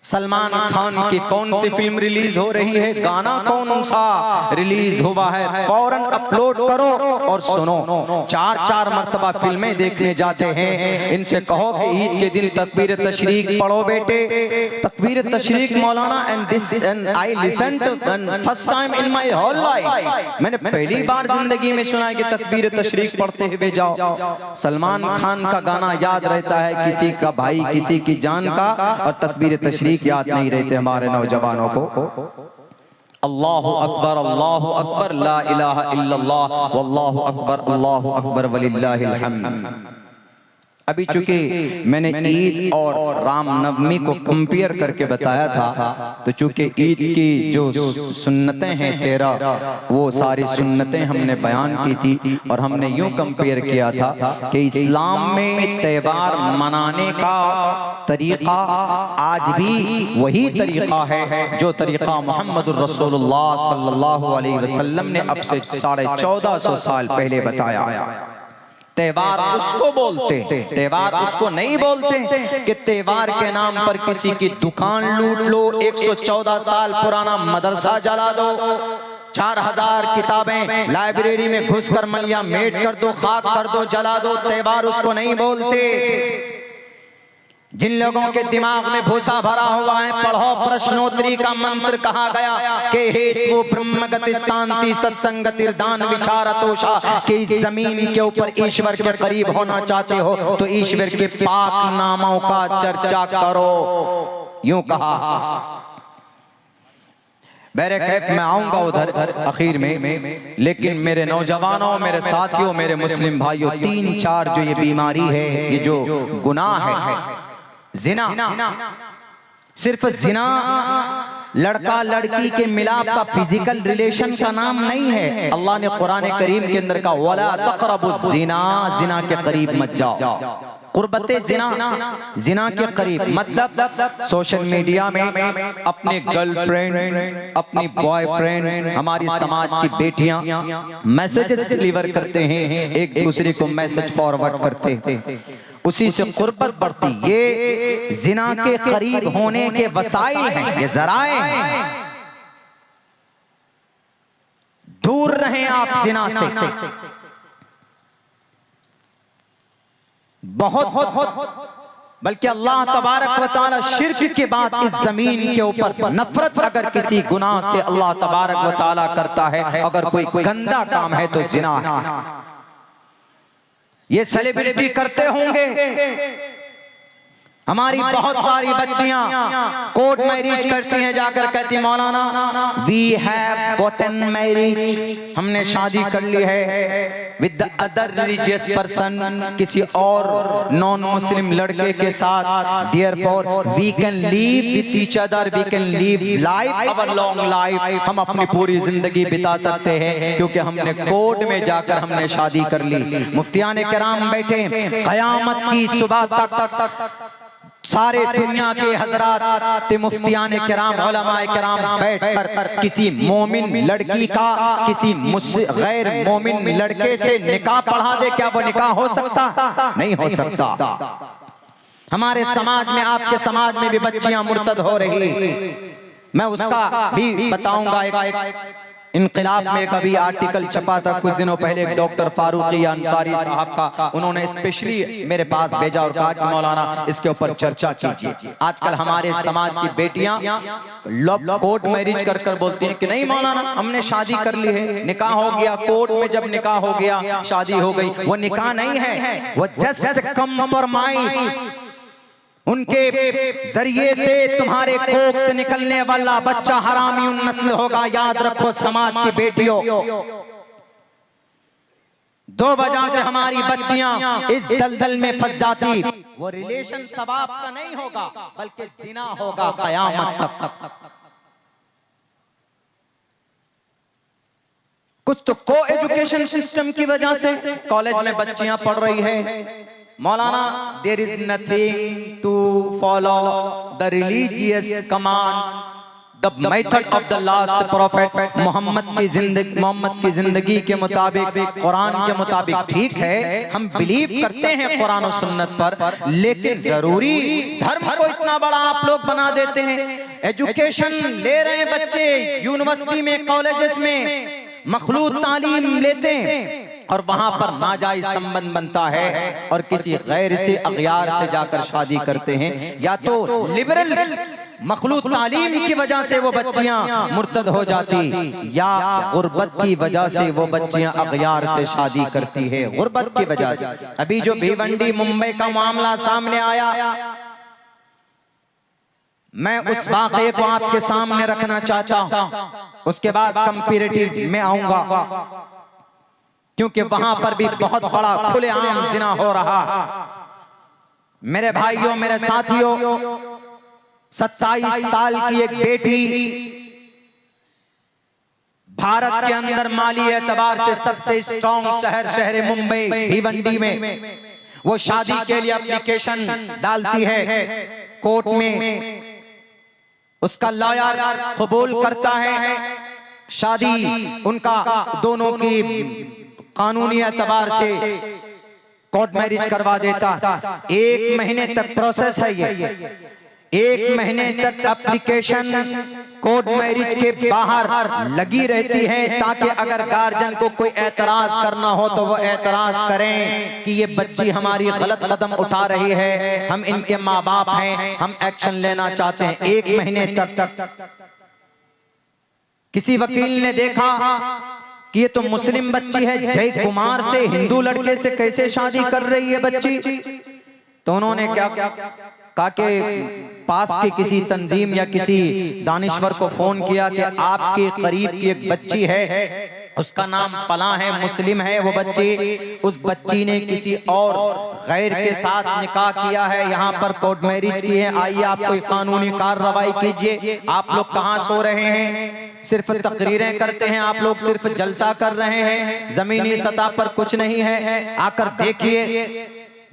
सलमान खान की कौन सी film release हो रही है, गाना कौन सा रिलीज हुआ है, फौरन अपलोड करो और सुनो। 4-4 मर्तबा फिल्में देखने जाते हैं। इनसे कहो कि ईद के दिन तकबीर तशरीक पढ़ो बेटे, तकबीर तशरीक मौलाना and I listen to first time in my whole life, मैंने पहली बार जिंदगी में सुना है कि तकबीर तशरीक पढ़ते हुए जाओ। सलमान खान का गाना याद रहता है किसी का भाई किसी की जान का, और तकबीर तशरीक याद नहीं रहते हमारे नौजवानों को। अल्लाहु अकबर ला इलाहा इल्लल्लाह वल्लाहु अकबर वलिल्लाहिल हम्द। अभी चूंकि मैंने ईद और रामनवमी को कंपेयर करके बताया था, तो चूंकि ईद की जो सुन्नतें हैं 13, वो सारी सुन्नतें हमने बयान की थी और हमने यूं कंपेयर किया था कि इस्लाम में त्योहार मनाने का तरीका आज भी वही तरीका है जो तरीका मोहम्मदुर रसूलुल्लाह सल्लल्लाहु अलैहि वसल्लम ने अब से 1450 साल पहले बताया। त्योहार उसको बोलते, त्योहार उसको नहीं बोलते कि त्योहार के नाम पर किसी की दुकान लूट लो, 114 साल पुराना मदरसा जला दो, 4000 किताबें लाइब्रेरी में घुसकर मलिया मेट कर दो, खाक कर दो, जला दो। त्योहार उसको नहीं बोलते। जिन लोगों के दिमाग में भूसा भरा हुआ है, पढ़ो प्रश्नोत्तरी का मंत्र कहा गया कि हेतु ब्रह्मगति स्थांति सत्संगतिर्दान विचारतोषा, कि इस जमीन के ऊपर ईश्वर के करीब होना चाहते हो तो ईश्वर के पाक नामों का चर्चा करो, यूं कहा। मेरे कैफ में आऊंगा उधर आखिर में, लेकिन मेरे नौजवानों, मेरे साथियों, मेरे मुस्लिम भाइयों, 3-4 जो ये बीमारी है, ये जो गुनाह है, जिना, सिर्फ जिना लड़का लड़की के मिलाप का फिजिकल रिलेशन का नाम नहीं है। अल्लाह ने कुरान करीम के अंदर कहा वला तक़रबुज़ ज़िना, जिना के करीब मत जाओ। कुर्बते जिना, जिना के करीब मतलब सोशल मीडिया में अपने गर्लफ्रेंड, अपनी बॉयफ्रेंड, हमारी समाज की बेटियां मैसेजेस डिलीवर करते हैं, एक दूसरे को मैसेज फॉरवर्ड करते हैं, उसी से कुर्बत बढ़ती। ये जिना के करीब होने के वसाइल हैं, ये जराए हैं। दूर रहें आप जिना से। बहुत बल्कि अल्लाह तबारक व तआला शिर्क के बाद इस जमीन के ऊपर नफरत अगर किसी गुनाह से अल्लाह तबारक व तआला करता है, अगर कोई गंदा काम है तो जिना है। ये सेलिब्रिटी करते होंगे, हमारी बहुत सारी बच्चियां कोर्ट मैरिज करती हैं, जाकर कहती हैं मौलाना वी हैव गॉटन मैरिज, हमने शादी कर ली है with the other religious person, किसी और नॉन मुस्लिम लड़के के साथ। Therefore we can live with each other, we can live life our long life, हम अपनी पूरी जिंदगी बिता सकते हैं क्योंकि हमने कोर्ट में जाकर हमने शादी कर ली। मुफ्तियान किराम बैठे, क़यामत की सुबह तक सारे दुनिया के हजरात मुफ्तियान किराम उलमाए किराम बैठकर किसी मोमिन लड़की का किसी गैर मोमिन लड़के से निकाह पढ़ा दे, क्या वो निकाह हो सकता? नहीं हो सकता। हमारे समाज में, आपके समाज में भी बच्चियां मुर्तद हो रही, मैं उसका भी बताऊंगा। एक इनकलाब में कभी आर्टिकल छपा था कुछ दिनों पहले, एक डॉक्टर फारूकी अंसारी साहब का, उन्होंने स्पेशली मेरे पास भेजा और कहा कि मौलाना इसके ऊपर चर्चा कीजिए। आजकल हमारे समाज की बेटियां कोर्ट मैरिज कर कर बोलती हैं कि नहीं मौलाना हमने शादी कर ली है, निकाह हो गया, कोर्ट में जब निकाह हो गया शादी हो गई। वो निकाह नहीं है, वो जस्ट कंप्रोमाइज। उनके जरिए से तुम्हारे कोख से निकलने वाला बच्चा हरामी नस्ल होगा। याद रखो समाज की बेटियों, 2 वजह से हमारी बच्चियां इस दलदल में फंस जाती। वो रिलेशन सवाब का नहीं होगा बल्कि जिना होगा कयामत तक। कुछ तो को एजुकेशन सिस्टम की वजह से कॉलेज में बच्चियां पढ़ रही है मौलाना there is nothing to follow the religious command, the method of the last profit, Muhammad की जिंदगी के मुताबिक, कुरान के मुताबिक। ठीक है, हम बिलीव करते हैं कुरान और सुन्नत पर, लेकिन जरूरी धर्म को इतना बड़ा आप लोग बना देते हैं। एजुकेशन ले रहे हैं बच्चे यूनिवर्सिटी में, कॉलेजेस में, मखलूत तालीम लेते हैं और वहां पर नाजायज संबंध बनता है और किसी गैर से अगयार से जाकर शादी करते हैं। या तो लिबरल मखलूत तालीम की वजह से वो बच्चियां मुर्तद हो जाती, या गुर्बत की वजह से वो बच्चियां अगयार से शादी करती है, गुर्बत की वजह से। अभी जो भिवंडी मुंबई का मामला सामने आया, मैं उस वाक़े को आपके सामने रखना चाहता हूं, उसके बाद कंपैरेटिव में आऊंगा, क्योंकि वहां पर भी बहुत बड़ा खुलेआम ज़िना हो रहा। मेरे भाइयों, मेरे साथियों, 27 साल की एक बेटी भारत के अंदर माली एतबार से सबसे स्ट्रॉन्ग शहर मुंबई भिवंडी में, वो शादी के लिए एप्लीकेशन डालती है कोर्ट में, उसका लॉयर कबूल करता है शादी, उनका दोनों की कानूनी एतबार से कोर्ट मैरिज करवा देता। 1 महीने तक प्रोसेस है ये, 1 महीने तक एप्लीकेशन कोर्ट मैरिज के बाहर लगी रहती है, ताकि अगर गार्जियन को कोई एतराज करना हो तो वो एतराज करें कि ये बच्ची हमारी गलत कदम उठा रही है, हम इनके माँ बाप हैं, हम एक्शन लेना चाहते हैं। 1 महीने तक किसी वकील ने देखा कि ये तो मुस्लिम बच्ची है, जय कुमार से, हिंदू लड़के से कैसे शादी कर रही है बच्ची। तो उन्होंने क्या कहा कि पास के किसी तंजीम या किसी दानिश्वर को फोन किया कि आपके करीब की एक बच्ची है, उसका नाम फलां है, मुस्लिम है वो बच्ची, उस बच्ची ने किसी और गैर के साथ निकाह किया है, यहाँ पर कोर्ट मैरिज की है, आइए आप कोई कानूनी कार्रवाई कीजिए। आप लोग कहाँ सो रहे हैं, सिर्फ तकरीरें करते हैं आप लोग, सिर्फ जलसा कर रहे हैं, जमीनी सतह पर कुछ नहीं है, आकर देखिए।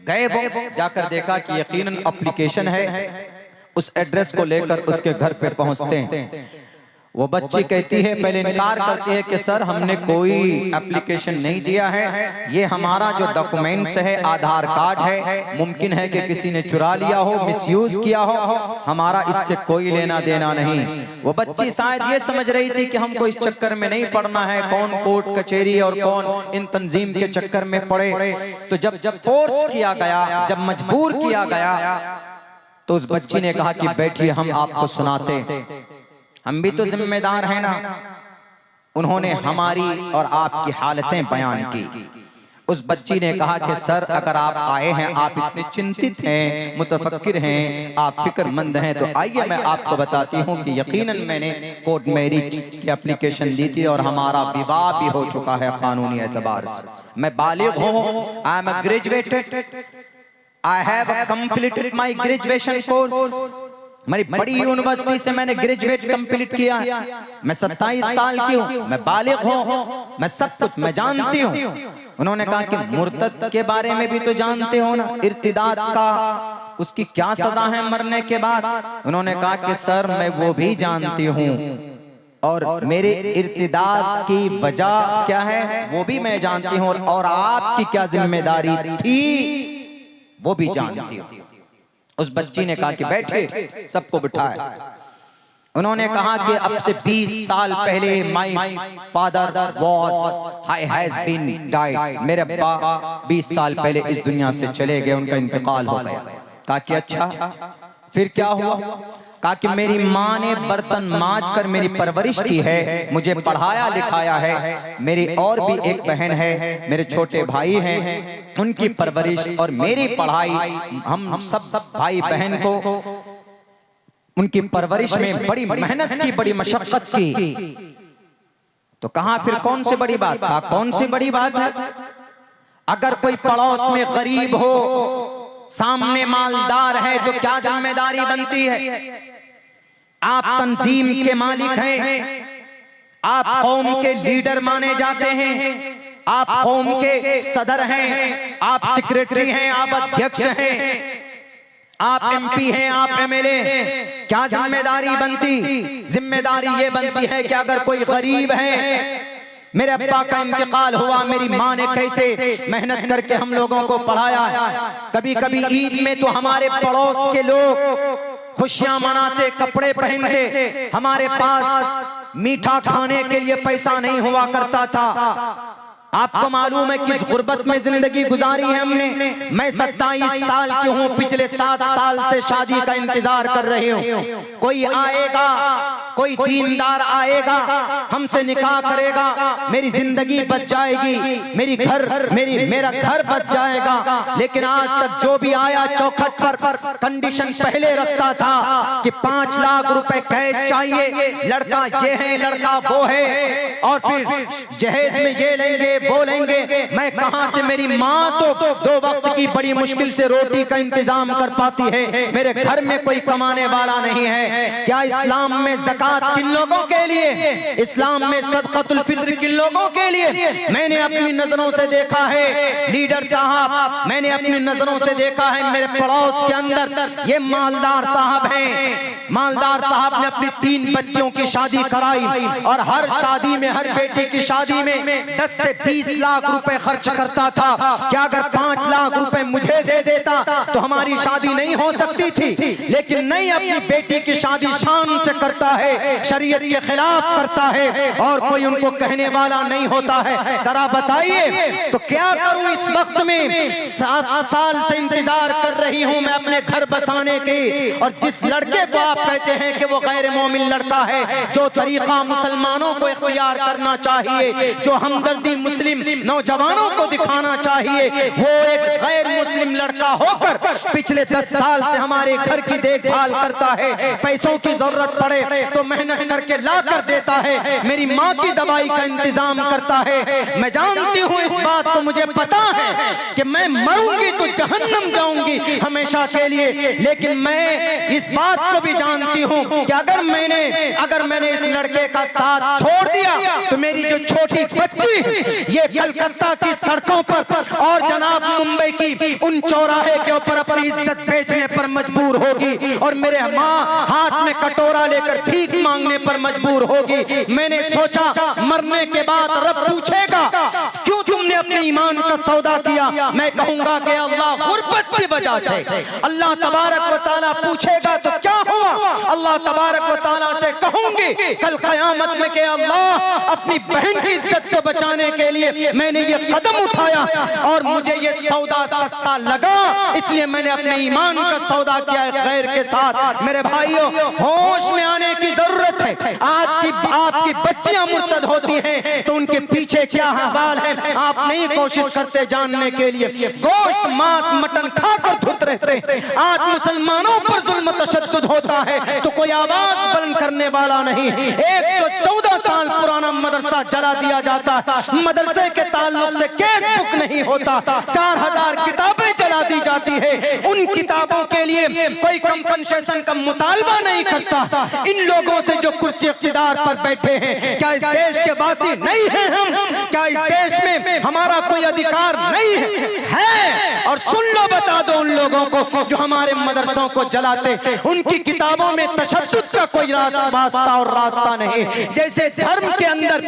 गए वो, जाकर देखा कि यकीनन एप्लीकेशन है, उस एड्रेस को लेकर उसके घर पे पहुंचते हैं। वो बच्ची कहती है, पहले इनकार करती है कि सर हमने कोई एप्लीकेशन नहीं दिया है, ये हमारा जो डॉक्यूमेंट्स है आधार कार्ड है, मुमकिन है कि किसी ने चुरा लिया हो, मिसयूज किया हो, हमारा इससे कोई लेना देना नहीं। वो बच्ची शायद ये समझ रही थी कि हमको इस चक्कर में नहीं पड़ना है, कौन कोर्ट कचहरी और कौन इन तंजीम के चक्कर में पड़े। तो जब फोर्स किया गया, जब मजबूर किया गया, तो उस बच्ची ने कहा कि बैठिए हम आपको सुनाते, हम भी तो जिम्मेदार हैं ना। उन्होंने हमारी और आपकी हालतें बयान की। उस बच्ची ने कहा कि सर अगर आप आए हैं, आप इतने चिंतित हैं, मुतफक्किर हैं, आप फिक्रमंद हैं, तो आइए मैं आपको बताती हूँ कि यकीनन मैंने कोर्ट मैरिज की एप्लीकेशन दी थी और हमारा विवाह भी हो चुका है कानूनी एतबार से। मैं बालिग हूँ, I am graduated, I have completed my graduation course, मेरी बड़ी यूनिवर्सिटी से मैंने ग्रेजुएट कंप्लीट किया। मैं 27 साल की हूँ, मैं बालिग हूँ, मैं सब कुछ मैं जानती हूँ। उन्होंने कहा कि मुर्तद के बारे में भी तो जानते हो ना, इर्तिदाद का, उसकी क्या सजा है मरने के बाद। उन्होंने कहा कि सर मैं वो भी जानती हूँ और मेरे इर्तिदाद की वजह क्या है वो भी मैं जानती हूँ, और आपकी क्या जिम्मेदारी थी वो भी जानती हूँ। उस बच्ची ने कहा कि बैठे, सबको बिठाया। उन्होंने कहा कि अब से 20 साल पहले my father has been died, मेरे अब्बा 20 साल पहले इस दुनिया से चले गए, उनका इंतकाल हो गया। कहा कि अच्छा फिर क्या हुआ। कहा कि मेरी माँ ने बर्तन मांज कर मेरी परवरिश की है, मुझे पढ़ाया लिखाया है, मेरी और भी एक बहन है, मेरे छोटे भाई हैं, उनकी परवरिश और मेरी पढ़ाई, हम सब भाई बहन को उनकी परवरिश में बड़ी मेहनत की, बड़ी मशक्कत की। तो कहा फिर कौन सी बड़ी बात। कहा कौन सी बड़ी बात है, अगर कोई पड़ोस में गरीब हो, सामने मालदार है, तो क्या जिम्मेदारी बनती है। आप तंजीम के मालिक हैं, आप कौम के लीडर माने जाते हैं, आप कौम के सदर हैं, आप सेक्रेटरी हैं, आप अध्यक्ष हैं, आप एमपी हैं, आप एमएलए, क्या जिम्मेदारी बनती? जिम्मेदारी ये बनती है कि अगर कोई गरीब है, मेरे अब्बा का इंतकाल हुआ, मेरी माँ ने कैसे मेहनत करके हम लोगों को पढ़ाया है। कभी कभी ईद में तो हमारे पड़ोस के लोग खुशियां मनाते, कपड़े पहनते, हमारे पास मीठा खाने के लिए पैसा नहीं हुआ करता था। आपको मालूम है किस गुर्बत में जिंदगी गुजारी है हमने। मैं 27 साल की हूँ, पिछले 7 साल से शादी का इंतजार कर रही हूँ। कोई आएगा, कोई दीनदार आएगा, हमसे निकाह करेगा, मेरी जिंदगी बच जाएगी, मेरा घर बच जाएगा। लेकिन आज तक जो भी आया चौखट पर कंडीशन पहले रखता था कि 5 लाख रुपए कैश चाहिए, लड़का ये है, लड़का वो है, और फिर जहेज में ये लेंगे वो लेंगे। मैं कहां से, मेरी माँ तो 2 वक्त की बड़ी मुश्किल से रोटी का इंतजाम कर पाती है, मेरे घर में कोई कमाने वाला नहीं है। क्या इस्लाम में ज़कात किन लोगों के लिए, इस्लाम में सदक़तुल फित्र किन लोगों के लिए? मैंने अपनी नजरों से देखा है लीडर साहब, मैंने अपनी नजरों से देखा है मेरे पड़ोस के अंदर ये मालदार साहब हैं। मालदार साहब ने अपनी 3 बच्चों की शादी कराई और हर शादी में, हर बेटी की शादी में 10 से 20 लाख रुपए खर्च करता था। क्या अगर 5 लाख रुपए मुझे दे देता तो हमारी शादी नहीं हो सकती थी? लेकिन नहीं, अपनी बेटी की शादी शान से करता है, शरीयत के खिलाफ करता है और कोई उनको कहने वाला नहीं होता है। जरा बताइए तो क्या करूं इस वक्त में? 7 साल से इंतजार कर रही हूं मैं अपने घर बसाने के, और जिस लड़के को आप कहते हैं कि वो गैर मोमिन लड़का है, जो तरीका मुसलमानों को इख्तियार करना चाहिए, जो हमदर्दी मुस्लिम नौजवानों को दिखाना चाहिए, वो एक गैर मुस्लिम लड़का होकर पिछले 10 साल से हमारे घर की देखभाल करता है। पैसों की जरूरत पड़े तो मेहनत करके ला कर देता है, मेरी माँ की दवाई का इंतजाम करता है। मैं जानती हूँ इस बात को, मुझे पता है कि मैं मरूंगी तो जहन्नम जाऊंगी हमेशा के लिए, लेकिन मैं इस बात को भी जानती हूँ कि अगर मैंने इस लड़के का साथ छोड़ दिया तो मेरी जो छोटी बच्ची ये कलकत्ता की सड़कों पर और जनाब मुंबई की उन चौराहे के ऊपर अपनी इज्जत बेचने पर मजबूर होगी, और मेरे माँ हाथ में कटोरा लेकर भीख मांगने पर मजबूर होगी। मैंने सोचा मरने के बाद रब पूछेगा क्यों तुमने अपने ईमान का सौदा किया? मैं कहूंगा कि अल्लाह गुर्बत की वजह से। अल्लाह तबारक व तआला पूछेगा तो क्या हुआ? अल्लाह तबारक व तआला से कहूंगी कल क़यामत में कि अल्लाह अपनी बहन की इज्जत को बचाने के लिए मैंने ये कदम उठाया और मुझे ये सौदा सस्ता लगा, इसलिए मैंने अपने ईमान का सौदा किया है गैर के साथ। मेरे भाइयों, होश में आने की जरूरत है। आज की आपकी बच्चियां मुर्तद होती हैं तो उनके पीछे क्या हाल है आप नहीं कोशिश करते जानने के लिए। गोश्त, मांस, मटन खाकर धुत रहते हैं। आज मुसलमानों पर जुल्म तशद्दुद होता है तो कोई आवाज बुलंद करने वाला नहीं। 114 साल पुराना मदरसा जला दिया जाता है, मदरसे के ताल्लुक से केस बुक नहीं होता, 4000 किताबें जला दी जाती है, उन किताबों के लिए कोई कंपनसेशन का मुतालबा नहीं करता। इन लोगों से जो कुर्सी इख्तिदार पर बैठे हैं, क्या इस देश के वासी नहीं हैं हम? क्या इस देश में हमारा कोई अधिकार नहीं है? और सुन लो, बता दो उन लोगों को जो हमारे मदरसों को जलाते, उनकी किताबों में तशद्दुद का कोई वास्ता और रास्ता नहीं। जैसे धर्म के अंदर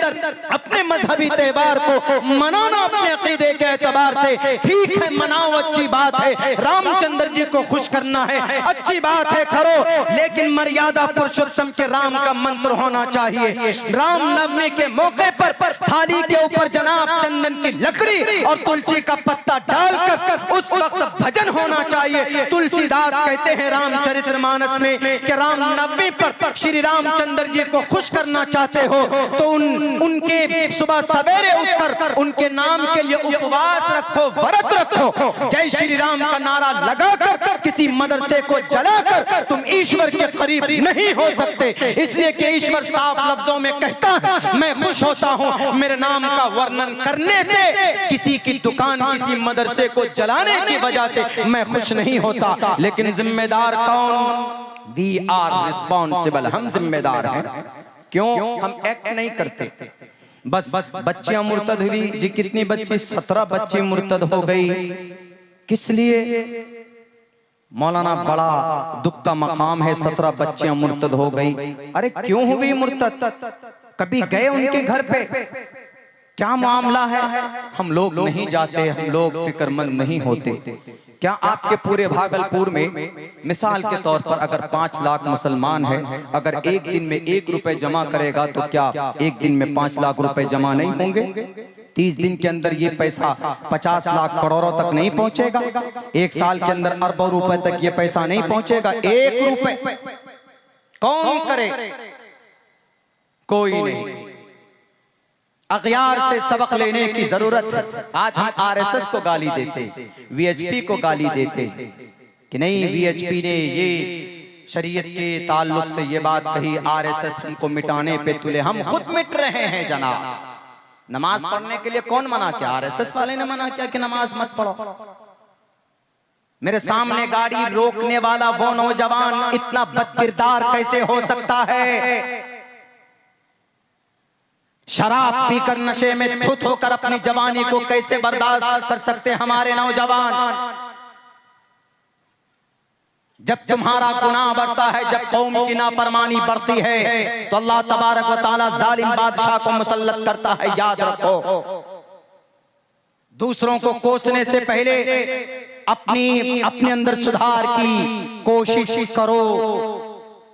अपने मजहबी त्योहार को मनाना अपने अकीदे के एतबार से ठीक है, मनाओ, अच्छी बात है। रामचंद्र जी को खुश करना है, अच्छी बात है, करो, लेकिन मर्यादा पुरुषोत्तम के राम का मंत्र होना चाहिए। राम नवमी के मौके पर थाली के ऊपर जनाब चंदन की लकड़ी और तुलसी का पत्ता डालकर उस वक्त भजन होना चाहिए। तुलसीदास कहते हैं रामचरितमानस में कि राम नवमी पर श्री रामचंद्र जी को खुश करना चाहते हो तो उनके सुबह सवेरे उठकर उनके नाम के लिए उपवास रखो, व्रत रखो, जय श्री राम का नारा लगाकर किसी मदरसे को जलाकर तुम ईश्वर के करीब नहीं हो सकते। इसलिए कि ईश्वर साफ लफ्जों में कहता है मैं खुश होता हूँ मेरे नाम का वर्णन करने से, किसी की दुकान, किसी मदरसे को जलाने की वजह से मैं खुश नहीं होता। लेकिन जिम्मेदार कौन? वी आर रिस्पॉन्सिबल, हम जिम्मेदार हैं। क्यों? हम एक्ट नहीं करते। बस बच्चियां मुर्तद हुई जी, कितनी बच्ची? 17 बच्ची मुर्तद हो गई। किस लिए? मौलाना बड़ा दुख का मकाम है, 17 बच्चियां मुर्तद हो गई। अरे क्यों हुई मुर्तद? कभी गए उनके घर पे? क्या मामला है? हम लोग नहीं जाते, हम लोग फिक्रमंद नहीं होते। क्या आपके पूरे भागलपुर में मिसाल के तौर पर अगर 5 लाख मुसलमान हैं, अगर एक दिन में 1 रुपए जमा करेगा तो क्या एक दिन में 5 लाख रुपए जमा नहीं होंगे? 30 दिन के अंदर ये पैसा 50 लाख करोड़ों तक नहीं पहुंचेगा? 1 साल के अंदर अरबों रुपए तक ये पैसा नहीं पहुंचेगा? 1 रुपए कौन करे? कोई नहीं। अगयार से सबक लेने की जरूरत है। आज हम आरएसएस को गाली देते, वीएचपी को गाली देते कि नहीं वीएचपी ने ये शरीयत के ताल्लुक से ये बात कही, आरएसएस उनको मिटाने पे तुले। हम खुद मिट रहे हैं जनाब। नमाज पढ़ने के लिए कौन मना किया? आरएसएस वाले ने मना किया कि नमाज मत पढ़ो। मेरे सामने गाड़ी रोकने वाला वो नौजवान इतना बदकिरदार कैसे हो सकता है? शराब पीकर नशे में धुत होकर अपनी जवानी को कैसे बर्दाश्त कर सकते हमारे नौजवान? जब तुम्हारा गुनाह बढ़ता है, जब कौम की नाफरमानी बढ़ती है, तो अल्लाह तबारक व तआला जालिम बादशाह को मुसल्लत करता है। याद रखो, दूसरों को कोसने से पहले अपने अंदर सुधार की कोशिश करो,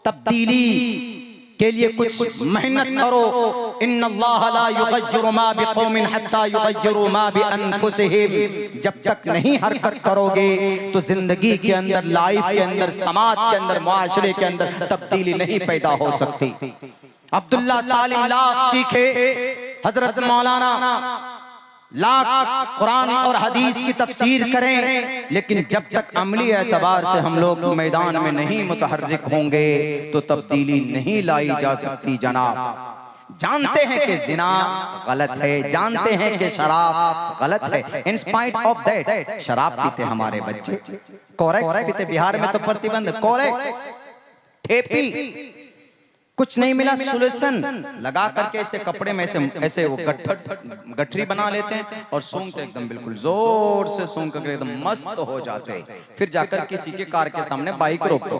तब्दीली के लिए कुछ मेहनत करो। इन्नल्लाह ला युगय्यिरु मा बिकौमिन हत्ता युगय्यिरु मा बिअनफुसिहिम। जब तक नहीं हरकत करोगे तो जिंदगी के अंदर, लाइफ के अंदर, समाज के अंदर, मुआशरे के अंदर तब्दीली नहीं पैदा हो सकती। अब्दुल्ला सालिम लाख चीखे, हजरत मौलाना लाख कुरान और हदीस की तफसीर करें, लेकिन जब तक अमली एतबार से हम लोग मैदान में नहीं मुतहर्रिक होंगे तो तब्दीली नहीं लाई जा सकती जनाब। जानते हैं कि जिना गलत है, जानते हैं कि शराब गलत है, इन स्पाइट ऑफ दैट शराब पीते हमारे बच्चे, कोरेक्स पीते। बिहार में तो प्रतिबंध, कोरेक्स, ठेपी, कुछ नहीं मिला सोल्यूशन लगा करके ऐसे कपड़े में ऐसे वो गठरी बना लेते हैं और सूंघते एकदम बिल्कुल जोर से सूंघ करके एकदम मस्त हो जाते हैं। फिर जाकर किसी के कार के सामने बाइक रोक दो,